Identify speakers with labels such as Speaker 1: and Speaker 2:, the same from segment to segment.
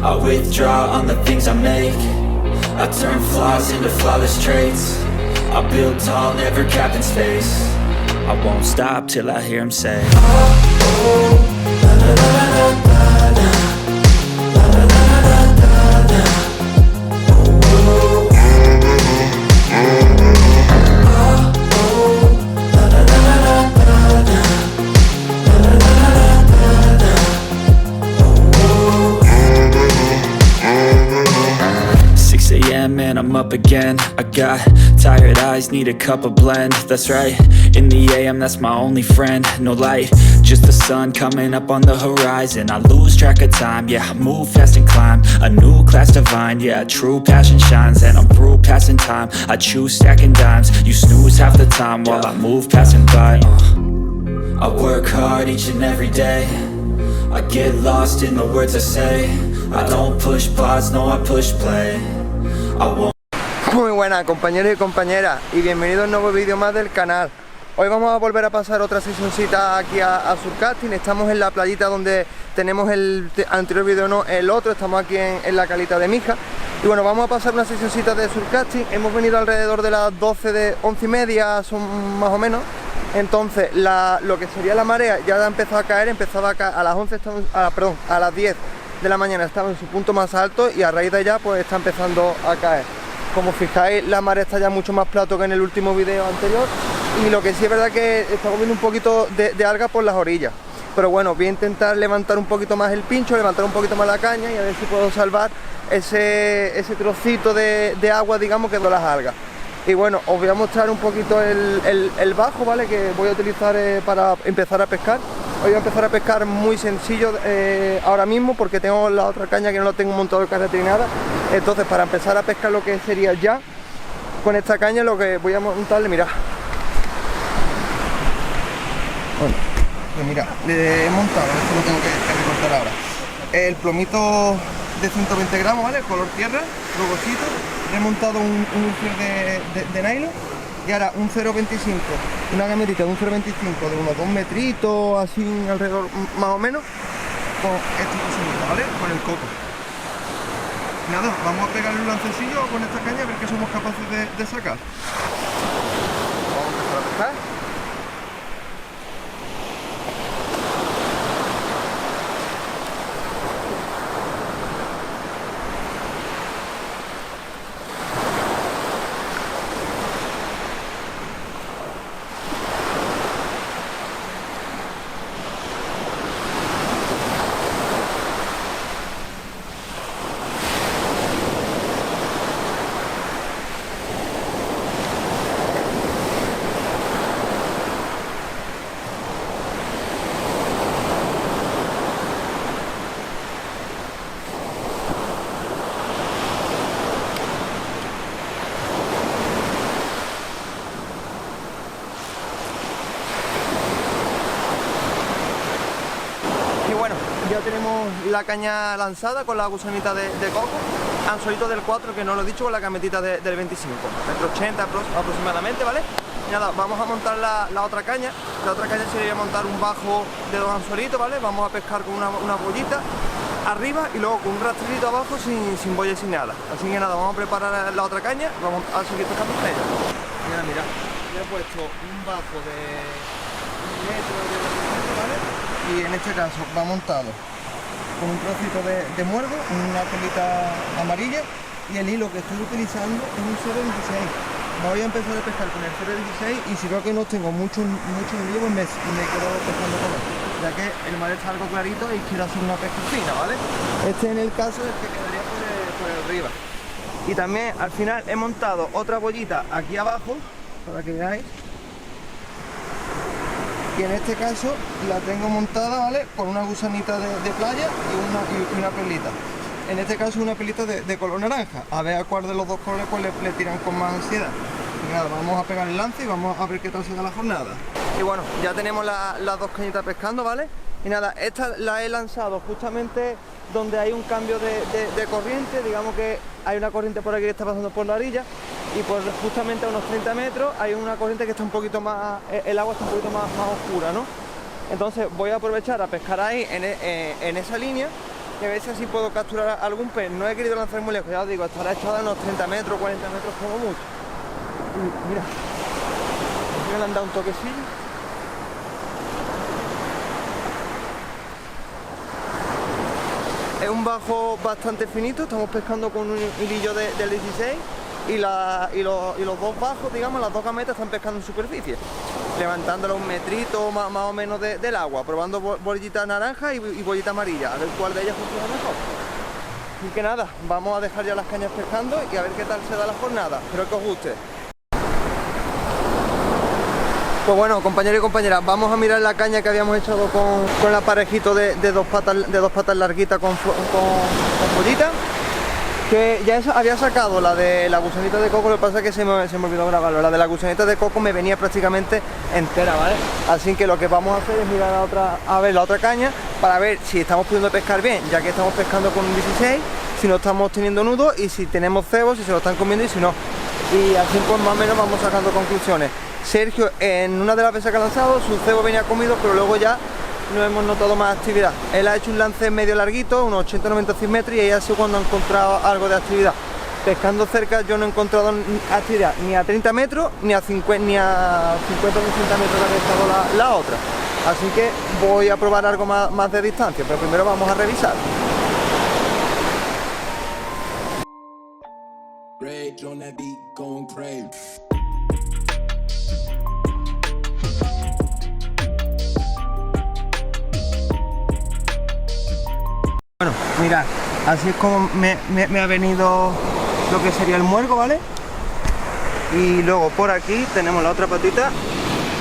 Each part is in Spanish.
Speaker 1: I withdraw on the things I make. I turn flaws into flawless traits. I build tall, never capped in space. I won't stop till I hear him say, oh, oh, la la la la la la, la la la la la la, oh, oh, oh, oh, la la la la la la, la la la la la la, oh, oh. 6 a.m. and I'm up again. I got tired eyes, need a cup of blend. That's right, in the AM, that's my only friend. No light, just the sun coming up on the horizon. I lose track of time, yeah, I move fast and climb a new class divine, yeah, true passion shines. And I'm through passing time, I choose stacking dimes. You snooze half the time while I move passing by. I work hard each and every day. I get lost in the words I say. I don't push pause, no, I push play. I won't.
Speaker 2: Muy buenas compañeros y compañeras, y bienvenidos a un nuevo vídeo más del canal. Hoy vamos a volver a pasar otra sesioncita aquí a Surcasting. Estamos en la playita donde tenemos el anterior vídeo, no, el otro. Estamos aquí en la calita de Mija. Y bueno, vamos a pasar una sesioncita de Surcasting. Hemos venido alrededor de las 11 y media, son más o menos. Entonces lo que sería la marea ya ha empezado a caer, a las 11, a las 10 de la mañana estaba en su punto más alto, y a raíz de allá pues está empezando a caer. Como fijáis, la marea está ya mucho más plato que en el último vídeo anterior, y lo que sí es verdad que estamos viendo un poquito de alga por las orillas. Pero bueno, voy a intentar levantar un poquito más el pincho, levantar un poquito más la caña, y a ver si puedo salvar ese trocito de agua, digamos, que de las algas. Y bueno, os voy a mostrar un poquito el bajo, ¿vale? Que voy a utilizar para empezar a pescar. Hoy voy a empezar a pescar muy sencillo ahora mismo, porque tengo la otra caña que no lo tengo montado en carretera ni nada. Entonces, para empezar a pescar lo que sería ya con esta caña, lo que voy a montarle, mirad. Bueno, pues mirad, le he montado, esto lo tengo que recortar ahora. El plomito de 120 gramos, ¿vale? Color tierra, rugosito. Le he montado un de nylon. Y ahora un 0.25, una gamerita de un 0.25 de unos 2 metritos, así alrededor más o menos, con esta cocinita, ¿vale? Con el coco. Nada, vamos a pegarle un lancecillo con esta caña a ver qué somos capaces de sacar. Vamos a empezar a pescar. Ya tenemos la caña lanzada con la gusanita de coco, anzuelito del 4, que no lo he dicho, con la cametita del 25, metro 80 aproximadamente, ¿vale? Y nada, vamos a montar la otra caña. La otra caña se le voy a montar un bajo de 2 anzuelitos, ¿vale? Vamos a pescar con una bollita arriba y luego con un rastrillito abajo sin boya y sin nada. Así que nada, vamos a preparar la otra caña, vamos a seguir pescando con ella. Mira, le he puesto un bajo de 1 metro ¿vale? Y en este caso va montado con un trocito de muerdo, una telita amarilla, y el hilo que estoy utilizando es un 0.16. Voy a empezar a pescar con el 0.16, y si veo que no tengo mucho lío, pues me quedo pescando con él, ya que el mar está algo clarito y quiero hacer una pesca fina, ¿vale? Este en el caso es que quedaría por el arriba. Y también al final he montado otra bollita aquí abajo, para que veáis. Y en este caso la tengo montada, ¿vale? Con una gusanita de playa y una perlita. En este caso una perlita de color naranja. A ver a cuál de los dos colores pues le tiran con más ansiedad. Y nada, vamos a pegar el lance y vamos a ver qué tal se da la jornada. Y bueno, ya tenemos las dos cañitas pescando, ¿vale? Y nada, esta la he lanzado justamente donde hay un cambio de corriente. Digamos que hay una corriente por aquí que está pasando por la orilla, y pues justamente a unos 30 metros hay una corriente que está un poquito más, el agua está un poquito más oscura, ¿no? Entonces voy a aprovechar a pescar ahí en esa línea, y a ver si así puedo capturar algún pez. No he querido lanzar muy lejos, ya os digo, estará echada a unos 30 metros, 40 metros como mucho. Y mira, aquí le han dado un toquecillo. Es un bajo bastante finito, estamos pescando con un hilillo del 16 y los dos bajos, digamos, las dos gametas están pescando en superficie, levantándolo un metrito más o menos del agua, probando bollita naranja y bollita amarilla, a ver cuál de ellas funciona mejor. Y que nada, vamos a dejar ya las cañas pescando y a ver qué tal se da la jornada. Espero que os guste. Pues bueno, compañeros y compañeras, vamos a mirar la caña que habíamos echado con la parejito de dos patas larguitas con bollita. Que ya había sacado la de la gusanita de coco, lo que pasa es que se me olvidó grabarlo. La de la gusanita de coco me venía prácticamente entera, ¿vale? Así que lo que vamos a hacer es mirar la otra caña para ver si estamos pudiendo pescar bien, ya que estamos pescando con un 16, si no estamos teniendo nudos y si tenemos cebos, si se lo están comiendo y si no. Y así pues más o menos vamos sacando conclusiones. Sergio en una de las veces que ha lanzado, su cebo venía comido, pero luego ya no hemos notado más actividad. Él ha hecho un lance medio larguito, unos 80-90 metros, y ahí ha sido cuando ha encontrado algo de actividad. Pescando cerca yo no he encontrado actividad ni a 30 metros ni a 50 ni a 50 o 60 metros que ha estado la otra. Así que voy a probar algo más de distancia, pero primero vamos a revisar. Bueno, mirad, así es como me ha venido lo que sería el muergo, ¿vale? Y luego por aquí tenemos la otra patita,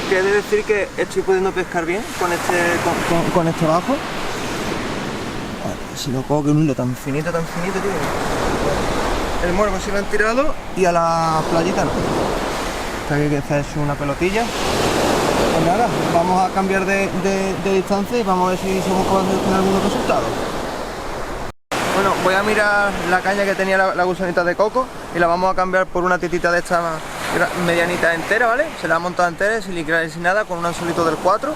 Speaker 2: que he de decir que estoy pudiendo pescar bien con este bajo. A ver, si lo cojo, que un hilo tan finito, tío. El muergo sí lo han tirado y a la playita no. Está aquí que está hecho una pelotilla. Pues nada, vamos a cambiar de distancia y vamos a ver si somos capaces de tener algunos resultados. Bueno, voy a mirar la caña que tenía la gusanita de coco y la vamos a cambiar por una titita de esta medianita entera, ¿vale? Se la ha montado entera, sin liquidar y sin nada, con un anzuelito del 4.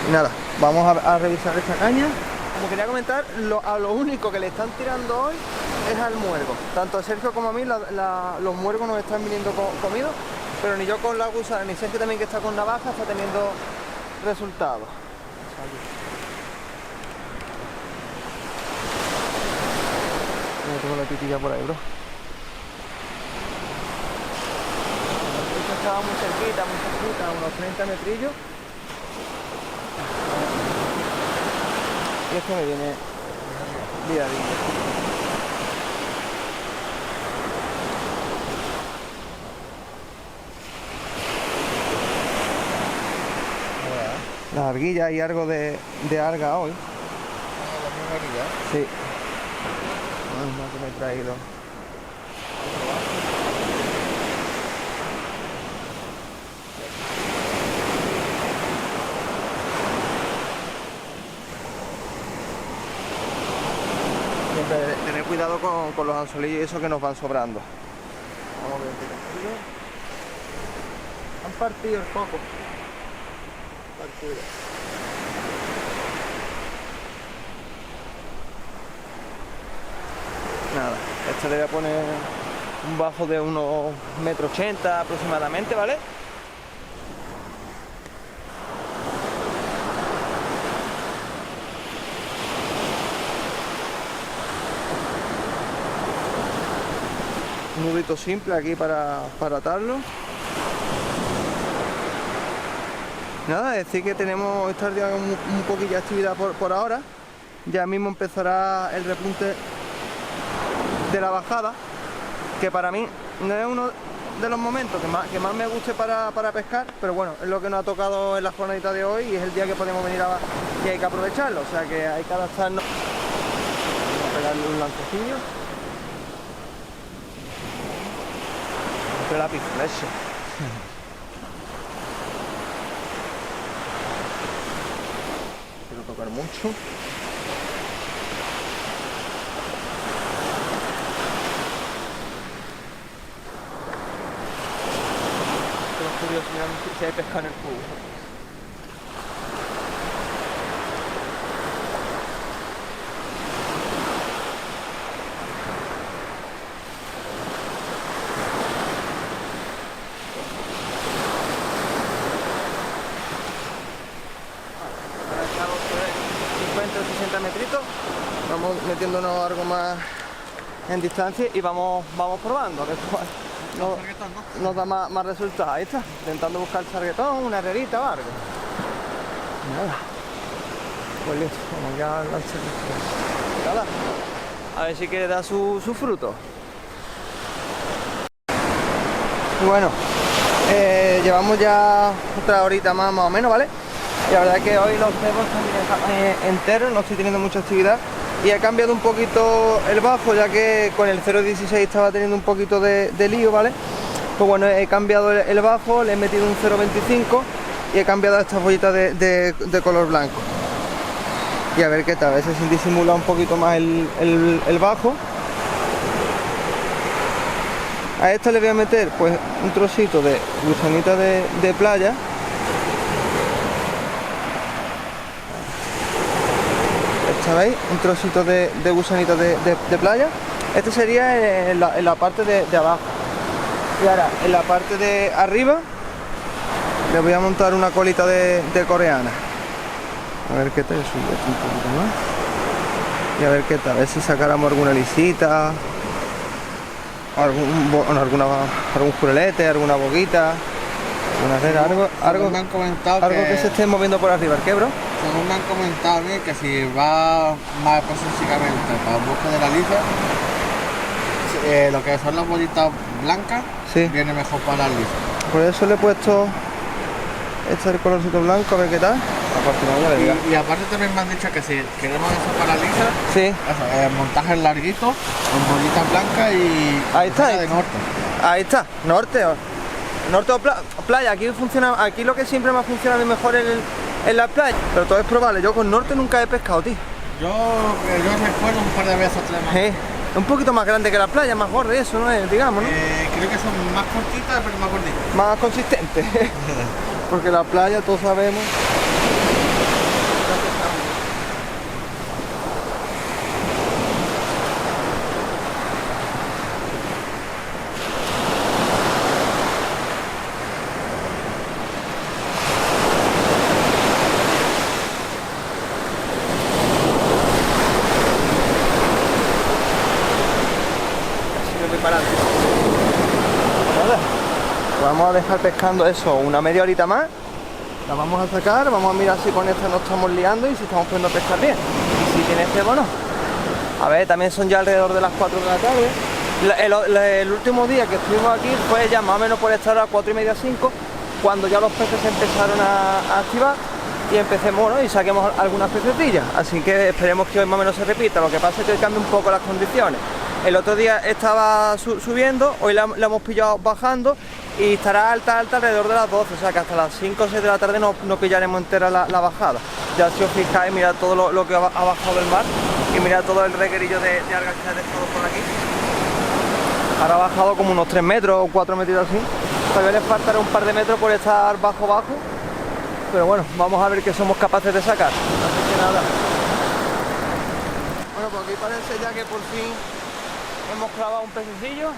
Speaker 2: Y nada, vamos a revisar esta caña. Como quería comentar, a lo único que le están tirando hoy es al muergo. Tanto a Sergio como a mí los muergos nos están viniendo comidos, pero ni yo con la gusana, ni Sergio también que está con navaja está teniendo resultados. Tengo la titilla por ahí, bro. Esto estaba muy cerquita, unos 30 metrillos. Y esto me viene día a día. La arguilla y algo de alga hoy. Sí. No, que me he traído. Siempre tener cuidado con los anzuelillos y eso que nos van sobrando. Vamos a ver qué han partido el foco. Partido. Nada, esto le voy a poner un bajo de unos 1,80 m aproximadamente, ¿vale? Un nudito simple aquí para atarlo. Nada, decir que tenemos esta día un poquillo de actividad por ahora. Ya mismo empezará el repunte de la bajada, que para mí no es uno de los momentos que más me guste para pescar, pero bueno, es lo que nos ha tocado en la jornada de hoy y es el día que podemos venir y hay que aprovecharlo, o sea que hay que adaptarnos. Vamos a pegarle un lancecillo entre lápiz flecha. Quiero tocar mucho. Curioso, mirando si hay pescado en el cubo. metiéndonos algo más en distancia y vamos probando a ver cuál nos da más resultados. Ahí está, intentando buscar el sarguetón, una herrerita o algo. Nada. Pues listo, vamos ya al servicio. Nada. A ver si quiere dar su fruto. Y bueno, llevamos ya otra horita más o menos, ¿vale? Y la verdad es que hoy los cebos están enteros, no estoy teniendo mucha actividad. Y he cambiado un poquito el bajo, ya que con el 0.16 estaba teniendo un poquito de lío, ¿vale? Pues bueno, he cambiado el bajo, le he metido un 0.25 y he cambiado estas bollitas de color blanco. Y a ver qué tal, a ver si se disimula un poquito más el bajo. A esta le voy a meter pues un trocito de gusanita de playa. ¿Sabéis? Un trocito de gusanita de playa. Este sería en la parte de abajo. Y ahora en la parte de arriba le voy a montar una colita de coreana. A ver qué tal, subir un poquito más. Y a ver qué tal, a ver si sacáramos alguna lisita, algún jurelete, alguna boquita, algo
Speaker 3: me han comentado
Speaker 2: algo que se esté moviendo por arriba. ¿Qué, bro?
Speaker 3: Según me han comentado a mí, que si va más específicamente para buscar de la lisa, lo que son las bolitas blancas,
Speaker 2: sí,
Speaker 3: viene mejor para las lisas.
Speaker 2: Por eso le he puesto el colorcito blanco, a ver qué tal.
Speaker 3: Y aparte también me han dicho que si queremos eso para la lisa,
Speaker 2: sí,
Speaker 3: montaje larguito, con bolitas blancas y
Speaker 2: ahí está,
Speaker 3: de norte.
Speaker 2: Ahí está, norte o playa. Aquí funciona, aquí lo que siempre me ha funcionado a mí mejor en la playa, pero todo es probable. Yo con norte nunca he pescado, tío.
Speaker 3: Yo recuerdo un par de veces, 3 más.
Speaker 2: Un poquito más grande que la playa, más gordo eso, ¿no? Digamos, ¿no?
Speaker 3: Creo que son más cortitas, pero más gorditas.
Speaker 2: Más consistentes. Porque la playa, todos sabemos. Vamos a dejar pescando eso una media horita más. La vamos a sacar, vamos a mirar si con esta no estamos liando y si estamos pudiendo pescar bien. Y si tiene cebo o no. A ver, también son ya alrededor de las 4 de la tarde. El último día que estuvimos aquí fue ya más o menos por estar a 4 y media, 5, cuando ya los peces se empezaron a activar y empecemos, ¿no? Y saquemos algunas pecetillas. Así que esperemos que hoy más o menos se repita. Lo que pasa es que cambia un poco las condiciones. El otro día estaba subiendo, hoy la hemos pillado bajando y estará alta alrededor de las 12, o sea que hasta las 5 o 6 de la tarde no pillaremos entera la bajada. Ya si os fijáis, mirad todo lo que ha bajado del mar y mirad todo el reguerillo de algas que ha dejado por aquí. Ahora ha bajado como unos 3 metros o 4 metros así. Todavía les faltará un par de metros por estar bajo, pero bueno, vamos a ver qué somos capaces de sacar. Así que nada. Bueno, pues aquí parece ya que por fin hemos clavado un pececillo.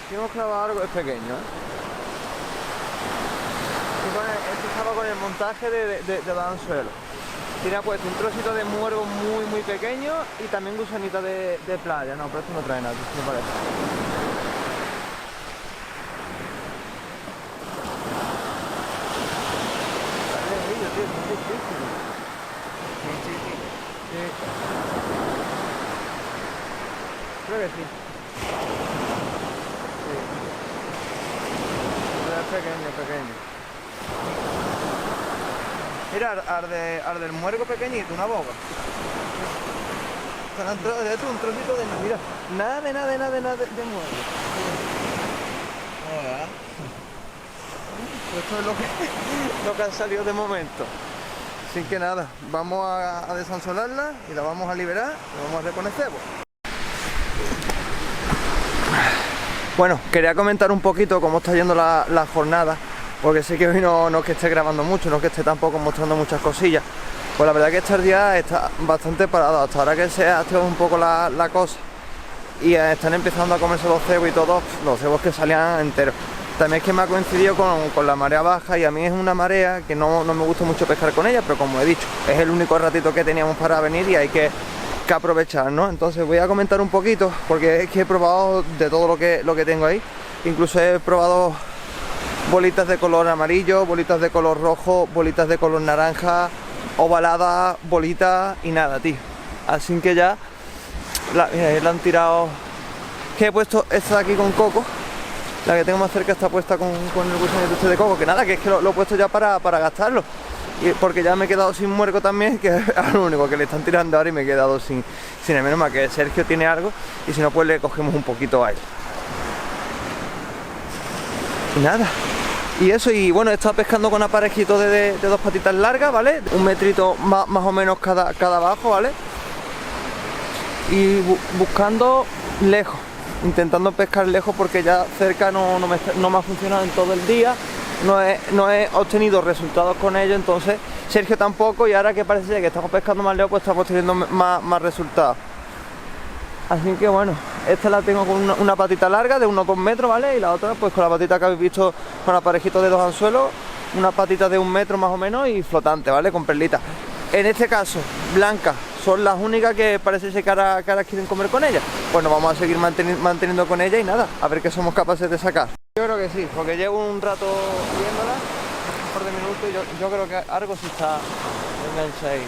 Speaker 2: Aquí hemos clavado algo, es pequeño, Este estaba con el montaje de los anzuelos. Tiene puesto un trocito de muergo muy pequeño y también gusanita de playa. No, pero esto no trae nada, me parece. Creo que sí. Pequeño. Mira, arde el muergo pequeñito, una boga. Esto es un trocito de nada, mira. Nada de muergo. Esto es lo que ha salido de momento. Así que nada, vamos a desanzolarla y la vamos a liberar y vamos a reponer cebo. Bueno, quería comentar un poquito cómo está yendo la jornada, porque sé que hoy no es que esté grabando mucho, no es que esté tampoco mostrando muchas cosillas. Pues la verdad es que este día está bastante parado, hasta ahora que se ha activado un poco la cosa y están empezando a comerse los cebos y todos, los cebos que salían enteros. También es que me ha coincidido con la marea baja y a mí es una marea que no me gusta mucho pescar con ella, pero como he dicho, es el único ratito que teníamos para venir y hay que aprovechar, ¿no? Entonces voy a comentar un poquito, porque es que he probado de todo lo que tengo ahí. Incluso he probado bolitas de color amarillo, bolitas de color rojo, bolitas de color naranja, ovaladas, bolitas y nada, tío. Así que ya la han tirado. Que he puesto esta de aquí con coco. La que tengo más cerca está puesta con el gusanito este de coco. Que nada, que es que lo he puesto ya para gastarlo. Y porque ya me he quedado sin muerco también, que es lo único que le están tirando ahora, y me he quedado sin el menos mal que Sergio tiene algo. Y si no, pues le cogemos un poquito a él. Y nada. Y eso, y bueno, he estado pescando con aparejitos de 2 patitas largas, ¿vale? 1 metrito más o menos cada bajo, ¿vale? Y buscando lejos, intentando pescar lejos, porque ya cerca no me ha funcionado en todo el día, no he obtenido resultados con ello, entonces Sergio tampoco, y ahora que parece que estamos pescando más lejos, pues estamos teniendo más resultados. Así que bueno, esta la tengo con una patita larga de unos 2 metros, ¿vale? Y la otra pues con la patita que habéis visto, con aparejitos de 2 anzuelos, una patita de 1 metro más o menos y flotante, ¿vale? Con perlitas. En este caso, blancas son las únicas que parece ser que ahora quieren comer con ellas. Bueno, vamos a seguir manteniendo con ellas y nada, a ver qué somos capaces de sacar. Yo creo que sí, porque llevo un rato viéndola, un par de minutos, y yo creo que algo sí está enganchado.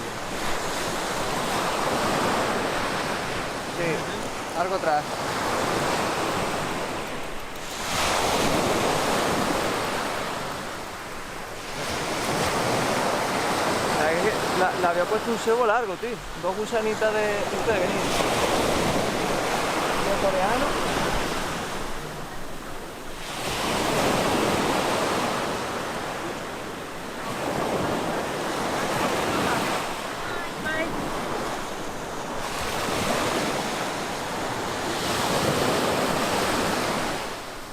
Speaker 2: Sí, algo atrás. La había puesto un cebo largo, tío. 2 gusanitas de coreano.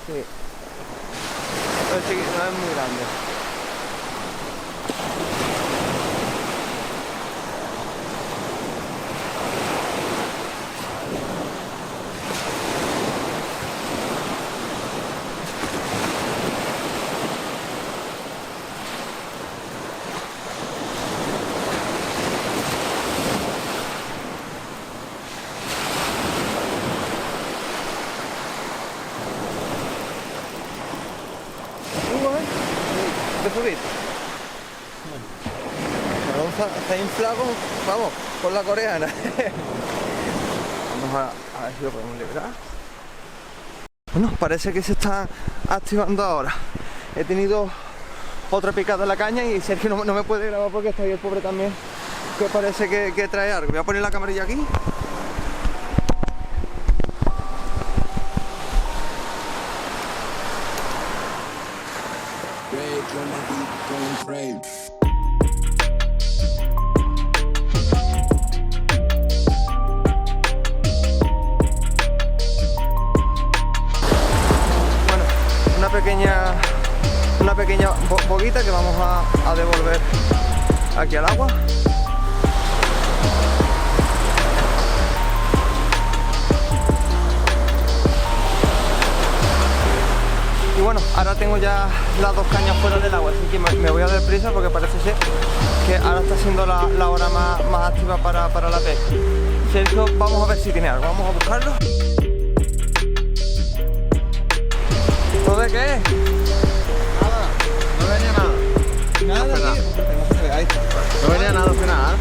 Speaker 2: Sí. Pero sí, no es muy grande. De subir. Está inflado, vamos, con la coreana. Vamos a ver si lo podemos liberar. Bueno, parece que se está activando ahora. He tenido otra picada en la caña y Sergio no me puede grabar porque está ahí el pobre también, que parece que trae algo. Voy a poner la camarilla aquí. Una pequeña boguita que vamos a devolver aquí al agua. Y bueno, ahora tengo ya las 2 cañas fuera del agua, así que me voy a dar prisa porque parece ser que ahora está siendo la hora más activa para la pesca. Sergio, vamos a ver si tiene algo, vamos a buscarlo. ¿Esto de qué es?
Speaker 3: Nada, no venía nada.
Speaker 2: Nada, tío. Ahí está.
Speaker 3: No venía nada al final.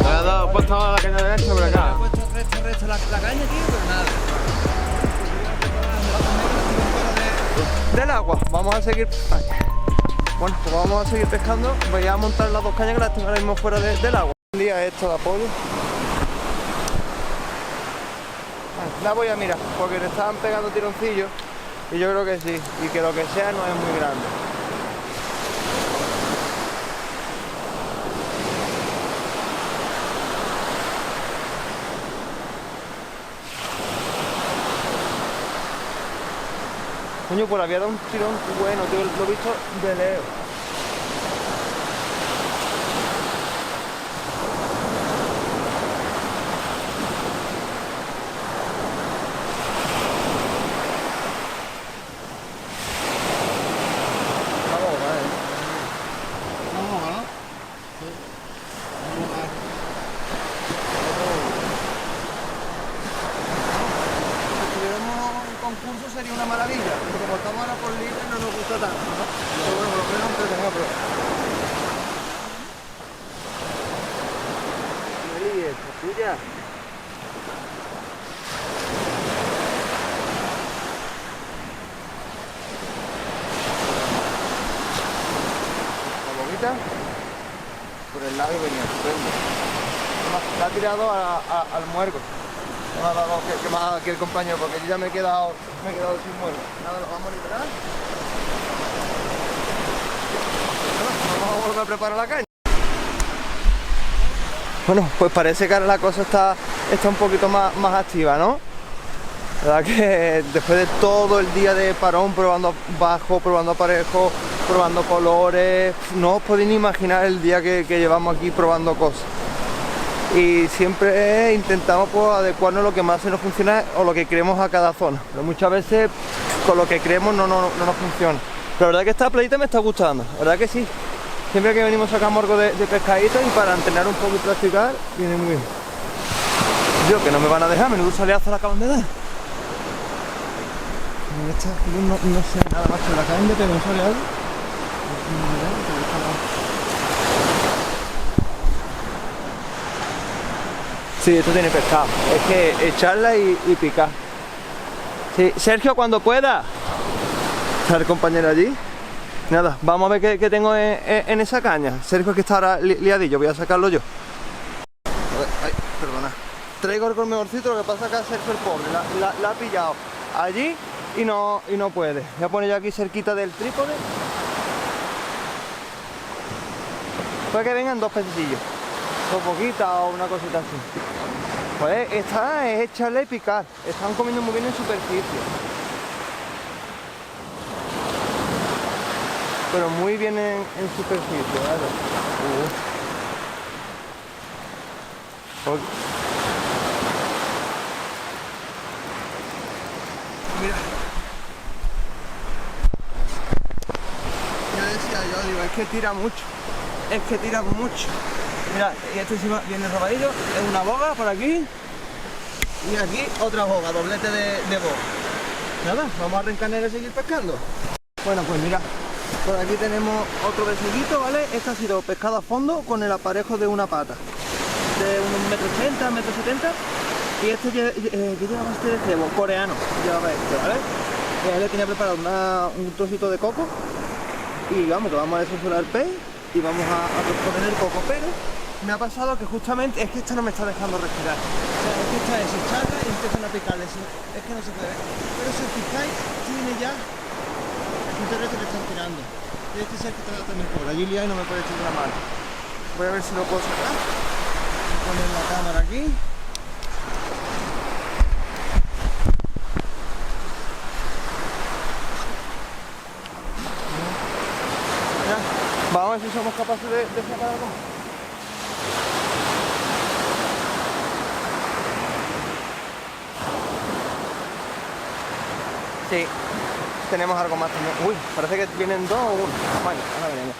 Speaker 3: Le he dado puesto la caña derecha por acá.
Speaker 2: He puesto resto la caña, tío, pero nada. Del agua, vamos a seguir. Bueno, pues vamos a seguir pescando. Voy a montar las 2 cañas que las tengo ahora mismo fuera del agua. Un día esto de apoyo. La voy a mirar, porque le estaban pegando tironcillos. Y yo creo que sí, y que lo que sea no es muy grande. Coño, pues había dado un tirón bueno, tío, lo he visto de lejos. tanto, ¿no? Pero bueno, por lo menos entretenido, pero... Meli, ¿es tuya? La boquita por el lado y venía estupendo. La ha tirado al muergo. Me ha dado que me ha dado aquí el compañero, porque yo ya me he quedado sin muergo. Nada, lo vamos a liberar. Vamos a volver a preparar la caña. Bueno, pues parece que ahora la cosa está un poquito más activa, ¿no? La verdad que después de todo el día de parón, probando bajo, probando aparejos, probando colores, no os podéis ni imaginar el día que llevamos aquí probando cosas. Y siempre intentamos pues, adecuarnos a lo que más se nos funciona o lo que creemos a cada zona. Pero muchas veces con lo que creemos no nos funciona. Pero la verdad que esta playita me está gustando, la verdad que sí. Siempre que venimos sacamos algo de pescadito y para entrenar un poco y practicar viene muy bien. Yo que no me van a dejar, menudo saleazo la acaban de dar. En esta no sé nada más que la acaban de pegar un soleado. Sí, esto tiene pescado. Es que echarla y picar. Sí, Sergio, cuando pueda. Está el compañero allí. Nada, vamos a ver qué tengo en esa caña. Sergio es que está ahora liadillo, voy a sacarlo yo. A ver, ay, perdona. Traigo el colmejorcito, lo que pasa es que Sergio el pobre la ha pillado allí y no puede. Voy a poner yo aquí cerquita del trípode. Puede que vengan dos pececillos. Dos poquitas o una cosita así. Pues esta es echarle y picar. Están comiendo muy bien en superficie. Pero muy bien en superficie, ¿vale? Mira. Ya decía yo, digo, es que tira mucho. Es que tira mucho. Mira, y este encima viene robadillo, es una boga por aquí. Y aquí otra boga, doblete de boga. Nada, vamos a reencarnar y seguir pescando. Bueno, pues mira. Por aquí tenemos otro becerrito, ¿vale? Este ha sido pescado a fondo con el aparejo de una pata de unos 1,80 m, 1,70 m. Y este que llevaba este de cebo, coreano, llevaba este, ¿vale? Y le tenía preparado un trocito de coco. Y vamos, que vamos a desensolar el pez y vamos a poner el coco, pero me ha pasado que justamente es que esta no me está dejando respirar. O sea, es que esta es echarla y empiezan a picarle, es que no se puede. Pero si os fijáis, tiene ya un terreno que le están tirando. Y este es el que está también por allí y no me puede echar la mano. Voy a ver si lo puedo sacar. Voy a poner la cámara aquí. Ya. Vamos a ver si somos capaces de sacar algo. Sí. Tenemos algo más también. Uy, parece que vienen dos o uno. Vale, ahora veremos.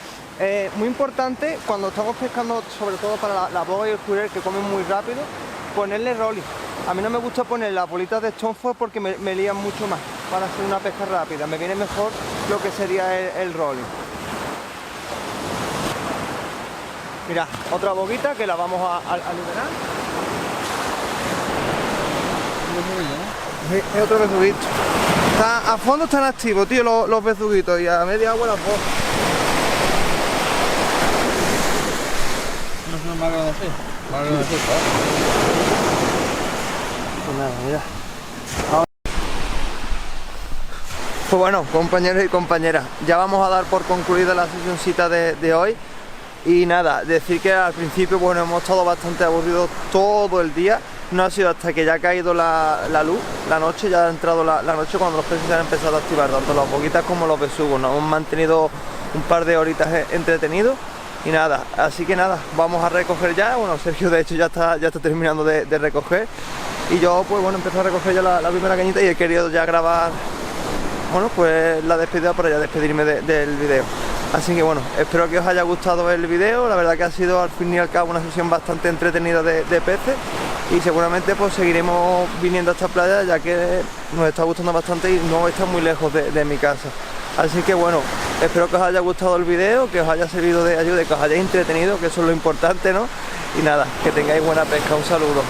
Speaker 2: Muy importante cuando estamos pescando, sobre todo para la boga y el jurel, que comen muy rápido, ponerle rolling. A mí no me gusta poner las bolitas de Stoneforth porque me lían mucho más para hacer una pesca rápida. Me viene mejor lo que sería el rolling. Mira, otra boguita que la vamos a liberar. Es otro bezuguito. A fondo están activos, tío, los bezuguitos, y a media agua las dos.
Speaker 3: No son más grandes así. Más grandes así,
Speaker 2: Pues nada, mira. Ahora. Pues bueno, compañeros y compañeras, ya vamos a dar por concluida la sesioncita de hoy. Y nada, decir que al principio, bueno, hemos estado bastante aburridos todo el día. No ha sido hasta que ya ha caído la luz, la noche, ya ha entrado la noche cuando los peces se han empezado a activar, tanto las boquitas como los besugos. Nos hemos mantenido un par de horitas entretenidos y nada, así que nada, vamos a recoger ya. Bueno, Sergio de hecho ya está terminando de recoger y yo pues bueno, empecé a recoger ya la primera cañita y he querido ya grabar, bueno, pues la despedida para ya despedirme del video. Así que bueno, espero que os haya gustado el video. La verdad que ha sido al fin y al cabo una sesión bastante entretenida de peces y seguramente pues seguiremos viniendo a esta playa ya que nos está gustando bastante y no está muy lejos de mi casa. Así que bueno, espero que os haya gustado el vídeo, que os haya servido de ayuda, que os hayáis entretenido, que eso es lo importante, ¿no? Y nada, que tengáis buena pesca. Un saludo.